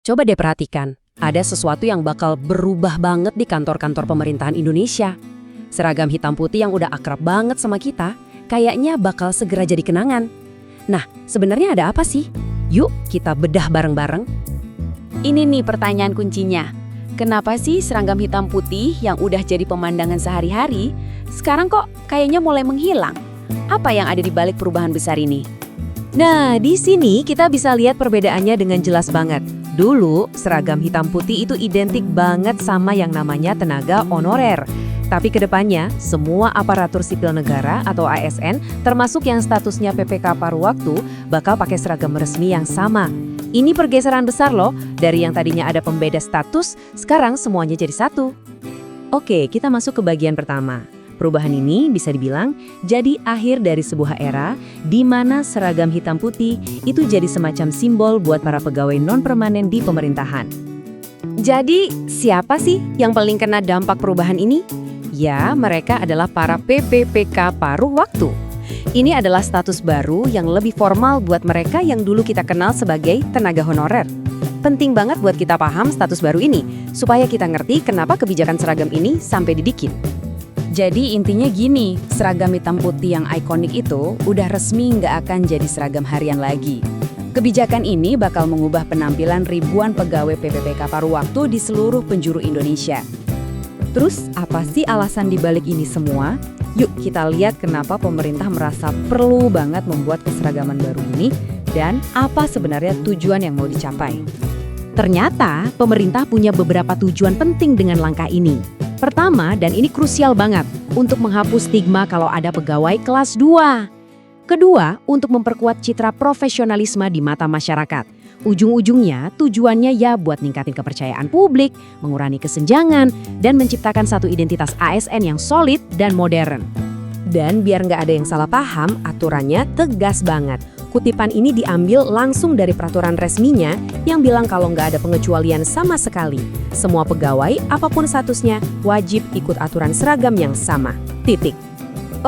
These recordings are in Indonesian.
Coba deh perhatikan, ada sesuatu yang bakal berubah banget di kantor-kantor pemerintahan Indonesia. Seragam hitam putih yang udah akrab banget sama kita, kayaknya bakal segera jadi kenangan. Nah, sebenarnya ada apa sih? Yuk kita bedah bareng-bareng. Ini nih pertanyaan kuncinya. Kenapa sih seragam hitam putih yang udah jadi pemandangan sehari-hari, sekarang kok kayaknya mulai menghilang? Apa yang ada di balik perubahan besar ini? Nah, di sini kita bisa lihat perbedaannya dengan jelas banget. Dulu, seragam hitam putih itu identik banget sama yang namanya tenaga honorer. Tapi kedepannya, semua aparatur sipil negara atau ASN, termasuk yang statusnya PPK paruh waktu, bakal pakai seragam resmi yang sama. Ini pergeseran besar loh, dari yang tadinya ada pembeda status, sekarang semuanya jadi satu. Oke, kita masuk ke bagian pertama. Perubahan ini bisa dibilang jadi akhir dari sebuah era di mana seragam hitam putih itu jadi semacam simbol buat para pegawai non-permanen di pemerintahan. Jadi, siapa sih yang paling kena dampak perubahan ini? Ya, mereka adalah para PPPK paruh waktu. Ini adalah status baru yang lebih formal buat mereka yang dulu kita kenal sebagai tenaga honorer. Penting banget buat kita paham status baru ini, supaya kita ngerti kenapa kebijakan seragam ini sampai dibikin. Jadi intinya gini, seragam hitam putih yang ikonik itu udah resmi nggak akan jadi seragam harian lagi. Kebijakan ini bakal mengubah penampilan ribuan pegawai PPPK paruh waktu di seluruh penjuru Indonesia. Terus apa sih alasan dibalik ini semua? Yuk kita lihat kenapa pemerintah merasa perlu banget membuat keseragaman baru ini dan apa sebenarnya tujuan yang mau dicapai. Ternyata pemerintah punya beberapa tujuan penting dengan langkah ini. Pertama, dan ini krusial banget, untuk menghapus stigma kalau ada pegawai kelas 2. Kedua, untuk memperkuat citra profesionalisme di mata masyarakat. Ujung-ujungnya, tujuannya ya buat ningkatin kepercayaan publik, mengurangi kesenjangan, dan menciptakan satu identitas ASN yang solid dan modern. Dan biar nggak ada yang salah paham, aturannya tegas banget. Kutipan ini diambil langsung dari peraturan resminya yang bilang kalau nggak ada pengecualian sama sekali. Semua pegawai, apapun statusnya, wajib ikut aturan seragam yang sama. Titik.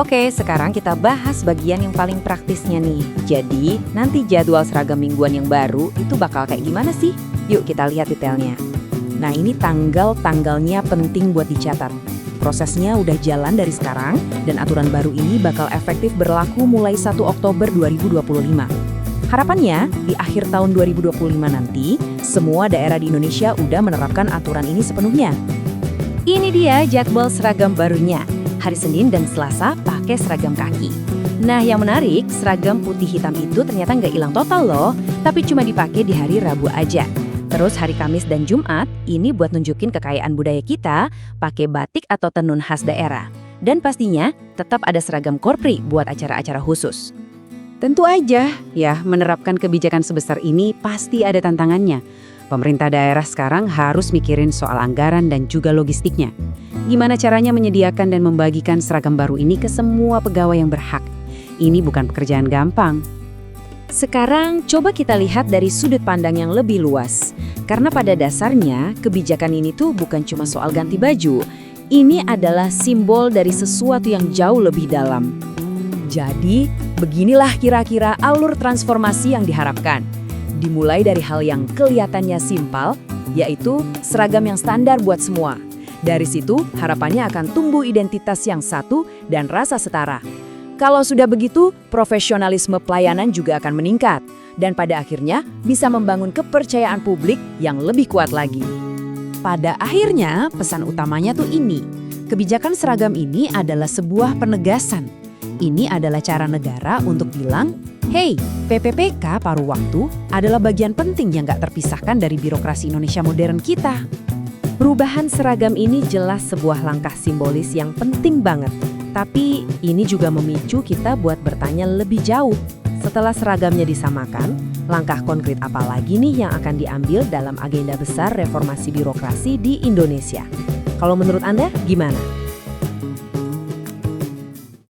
Oke, sekarang kita bahas bagian yang paling praktisnya nih. Jadi, nanti jadwal seragam mingguan yang baru itu bakal kayak gimana sih? Yuk kita lihat detailnya. Nah, ini tanggal-tanggalnya penting buat dicatat. Prosesnya udah jalan dari sekarang dan aturan baru ini bakal efektif berlaku mulai 1 Oktober 2025. Harapannya, di akhir tahun 2025 nanti, semua daerah di Indonesia udah menerapkan aturan ini sepenuhnya. Ini dia jadwal seragam barunya. Hari Senin dan Selasa pakai seragam kaki. Nah, yang menarik, seragam putih hitam itu ternyata nggak hilang total loh, tapi cuma dipakai di hari Rabu aja. Terus hari Kamis dan Jumat, ini buat nunjukin kekayaan budaya kita, pakai batik atau tenun khas daerah. Dan pastinya, tetap ada seragam korpri buat acara-acara khusus. Tentu aja, ya, menerapkan kebijakan sebesar ini pasti ada tantangannya. Pemerintah daerah sekarang harus mikirin soal anggaran dan juga logistiknya. Gimana caranya menyediakan dan membagikan seragam baru ini ke semua pegawai yang berhak? Ini bukan pekerjaan gampang. Sekarang coba kita lihat dari sudut pandang yang lebih luas. Karena pada dasarnya kebijakan ini tuh bukan cuma soal ganti baju. Ini adalah simbol dari sesuatu yang jauh lebih dalam. Jadi, beginilah kira-kira alur transformasi yang diharapkan. Dimulai dari hal yang kelihatannya simpel, yaitu seragam yang standar buat semua. Dari situ, harapannya akan tumbuh identitas yang satu dan rasa setara. Kalau sudah begitu, profesionalisme pelayanan juga akan meningkat. Dan pada akhirnya bisa membangun kepercayaan publik yang lebih kuat lagi. Pada akhirnya, pesan utamanya tuh ini. Kebijakan seragam ini adalah sebuah penegasan. Ini adalah cara negara untuk bilang, hey, PPPK paruh waktu adalah bagian penting yang gak terpisahkan dari birokrasi Indonesia modern kita. Perubahan seragam ini jelas sebuah langkah simbolis yang penting banget. Tapi ini juga memicu kita buat bertanya lebih jauh. Setelah seragamnya disamakan, langkah konkret apa lagi nih yang akan diambil dalam agenda besar reformasi birokrasi di Indonesia? Kalau menurut Anda, gimana?